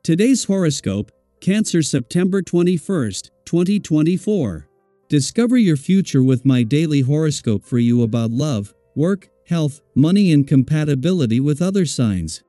Today's horoscope, Cancer September 21st, 2024. Discover your future with my daily horoscope for you about love, work, health, money and compatibility with other signs.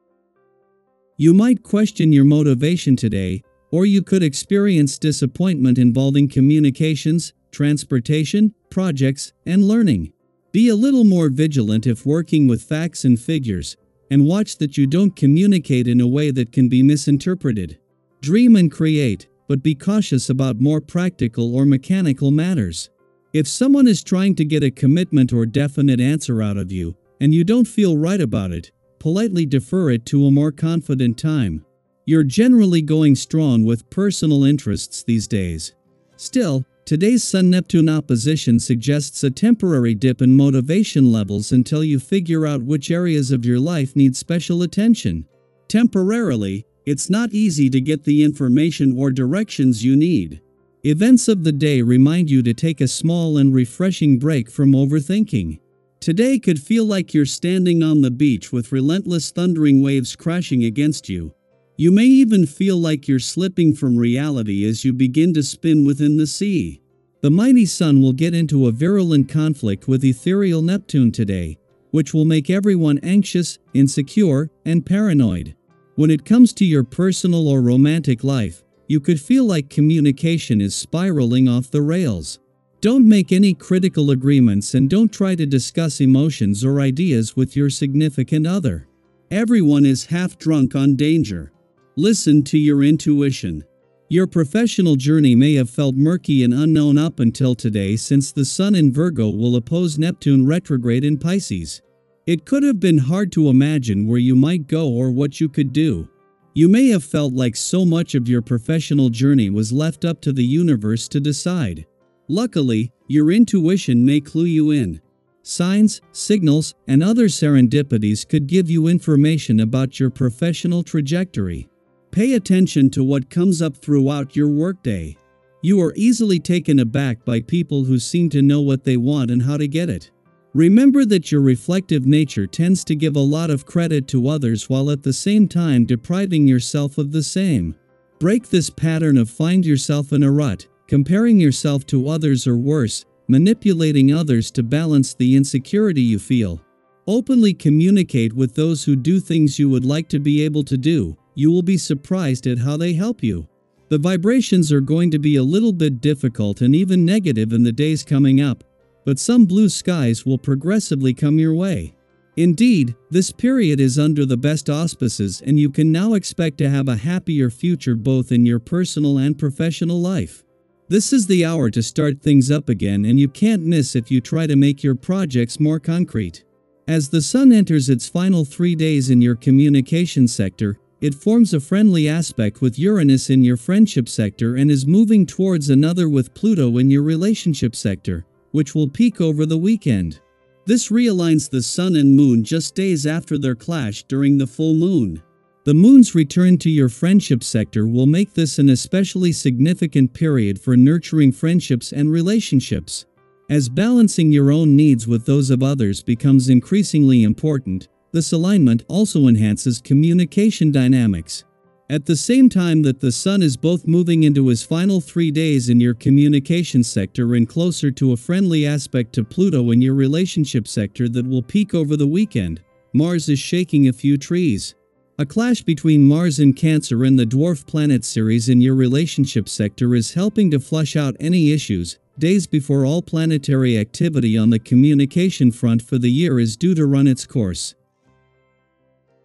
You might question your motivation today, or you could experience disappointment involving communications, transportation, projects, and learning. Be a little more vigilant if working with facts and figures, and watch that you don't communicate in a way that can be misinterpreted. Dream and create, but be cautious about more practical or mechanical matters. If someone is trying to get a commitment or definite answer out of you, and you don't feel right about it, politely defer it to a more confident time. You're generally going strong with personal interests these days. Still, today's Sun-Neptune opposition suggests a temporary dip in motivation levels until you figure out which areas of your life need special attention. Temporarily, it's not easy to get the information or directions you need. Events of the day remind you to take a small and refreshing break from overthinking. Today could feel like you're standing on the beach with relentless thundering waves crashing against you. You may even feel like you're slipping from reality as you begin to spin within the sea. The mighty Sun will get into a virulent conflict with ethereal Neptune today, which will make everyone anxious, insecure, and paranoid. When it comes to your personal or romantic life, you could feel like communication is spiraling off the rails. Don't make any critical agreements and don't try to discuss emotions or ideas with your significant other. Everyone is half drunk on danger. Listen to your intuition. Your professional journey may have felt murky and unknown up until today, since the Sun in Virgo will oppose Neptune retrograde in Pisces. It could have been hard to imagine where you might go or what you could do. You may have felt like so much of your professional journey was left up to the universe to decide. Luckily, your intuition may clue you in. Signs, signals, and other serendipities could give you information about your professional trajectory. Pay attention to what comes up throughout your workday. You are easily taken aback by people who seem to know what they want and how to get it. Remember that your reflective nature tends to give a lot of credit to others while at the same time depriving yourself of the same. Break this pattern of find yourself in a rut, comparing yourself to others, or worse, manipulating others to balance the insecurity you feel. Openly communicate with those who do things you would like to be able to do. You will be surprised at how they help you. The vibrations are going to be a little bit difficult and even negative in the days coming up, but some blue skies will progressively come your way. Indeed, this period is under the best auspices, and you can now expect to have a happier future both in your personal and professional life. This is the hour to start things up again, and you can't miss if you try to make your projects more concrete. As the Sun enters its final 3 days in your communication sector, it forms a friendly aspect with Uranus in your friendship sector and is moving towards another with Pluto in your relationship sector, which will peak over the weekend. This realigns the Sun and Moon just days after their clash during the full moon. The Moon's return to your friendship sector will make this an especially significant period for nurturing friendships and relationships. As balancing your own needs with those of others becomes increasingly important, this alignment also enhances communication dynamics. At the same time that the Sun is both moving into his final 3 days in your communication sector and closer to a friendly aspect to Pluto in your relationship sector that will peak over the weekend, Mars is shaking a few trees. A clash between Mars and Cancer in the dwarf planet series in your relationship sector is helping to flush out any issues, days before all planetary activity on the communication front for the year is due to run its course.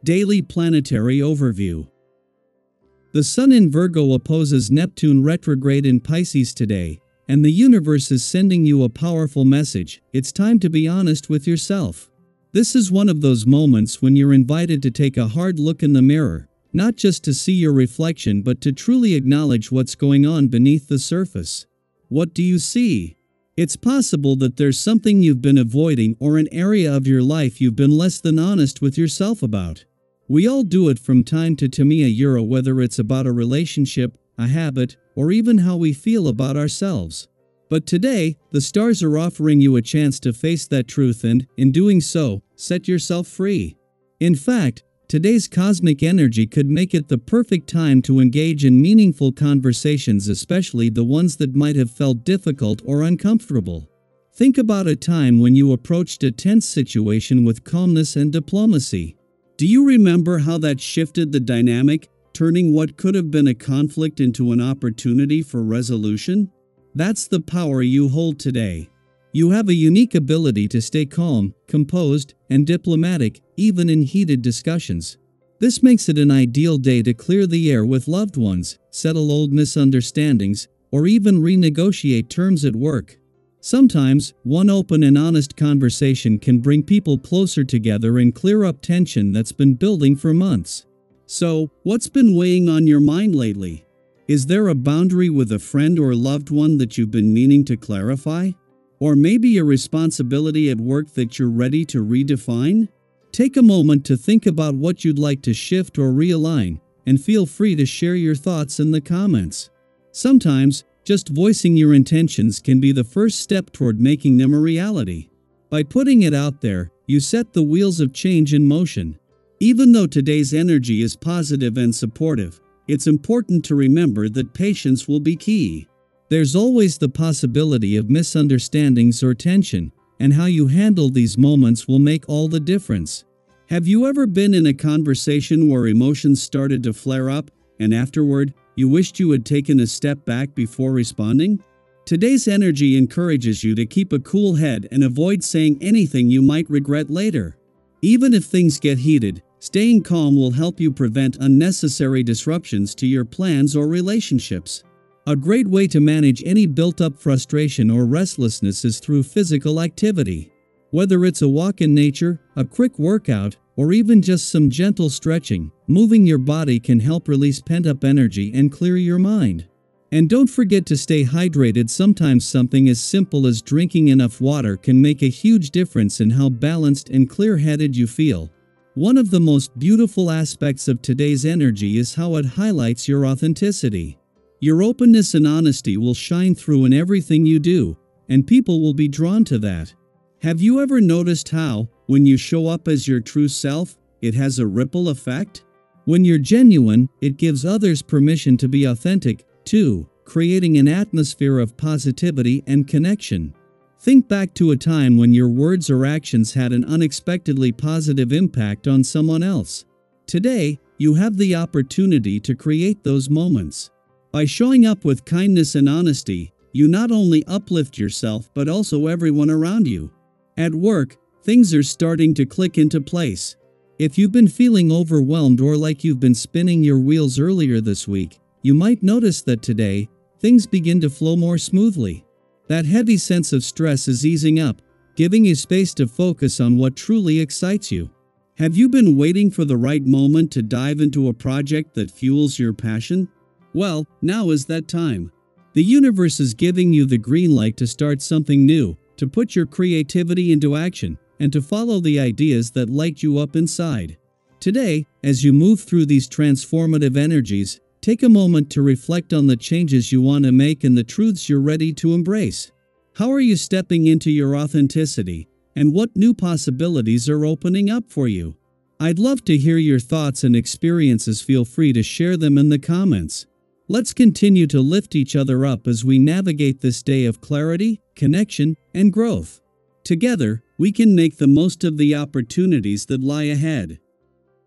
Daily Planetary Overview. The Sun in Virgo opposes Neptune retrograde in Pisces today, and the universe is sending you a powerful message. It's time to be honest with yourself. This is one of those moments when you're invited to take a hard look in the mirror, not just to see your reflection but to truly acknowledge what's going on beneath the surface. What do you see? It's possible that there's something you've been avoiding or an area of your life you've been less than honest with yourself about. We all do it from time to time, whether it's about a relationship, a habit, or even how we feel about ourselves. But today, the stars are offering you a chance to face that truth and, in doing so, set yourself free. In fact, Today's cosmic energy could make it the perfect time to engage in meaningful conversations, especially the ones that might have felt difficult or uncomfortable. Think about a time when you approached a tense situation with calmness and diplomacy. Do you remember how that shifted the dynamic, turning what could have been a conflict into an opportunity for resolution? That's the power you hold today. You have a unique ability to stay calm, composed, and diplomatic, even in heated discussions. This makes it an ideal day to clear the air with loved ones, settle old misunderstandings, or even renegotiate terms at work. Sometimes, one open and honest conversation can bring people closer together and clear up tension that's been building for months. So, what's been weighing on your mind lately? Is there a boundary with a friend or loved one that you've been meaning to clarify? Or maybe a responsibility at work that you're ready to redefine? Take a moment to think about what you'd like to shift or realign, and feel free to share your thoughts in the comments. Sometimes, just voicing your intentions can be the first step toward making them a reality. By putting it out there, you set the wheels of change in motion. Even though today's energy is positive and supportive, it's important to remember that patience will be key. There's always the possibility of misunderstandings or tension, and how you handle these moments will make all the difference. Have you ever been in a conversation where emotions started to flare up, and afterward, you wished you had taken a step back before responding? Today's energy encourages you to keep a cool head and avoid saying anything you might regret later. Even if things get heated, staying calm will help you prevent unnecessary disruptions to your plans or relationships. A great way to manage any built-up frustration or restlessness is through physical activity. Whether it's a walk in nature, a quick workout, or even just some gentle stretching, moving your body can help release pent-up energy and clear your mind. And don't forget to stay hydrated. Sometimes something as simple as drinking enough water can make a huge difference in how balanced and clear-headed you feel. One of the most beautiful aspects of today's energy is how it highlights your authenticity. Your openness and honesty will shine through in everything you do, and people will be drawn to that. Have you ever noticed how, when you show up as your true self, it has a ripple effect? When you're genuine, it gives others permission to be authentic, too, creating an atmosphere of positivity and connection. Think back to a time when your words or actions had an unexpectedly positive impact on someone else. Today, you have the opportunity to create those moments. By showing up with kindness and honesty, you not only uplift yourself but also everyone around you. At work, things are starting to click into place. If you've been feeling overwhelmed or like you've been spinning your wheels earlier this week, you might notice that today, things begin to flow more smoothly. That heavy sense of stress is easing up, giving you space to focus on what truly excites you. Have you been waiting for the right moment to dive into a project that fuels your passion? Well, now is that time. The universe is giving you the green light to start something new, to put your creativity into action, and to follow the ideas that light you up inside. Today, as you move through these transformative energies, take a moment to reflect on the changes you want to make and the truths you're ready to embrace. How are you stepping into your authenticity, and what new possibilities are opening up for you? I'd love to hear your thoughts and experiences. Feel free to share them in the comments. Let's continue to lift each other up as we navigate this day of clarity, connection, and growth. Together, we can make the most of the opportunities that lie ahead.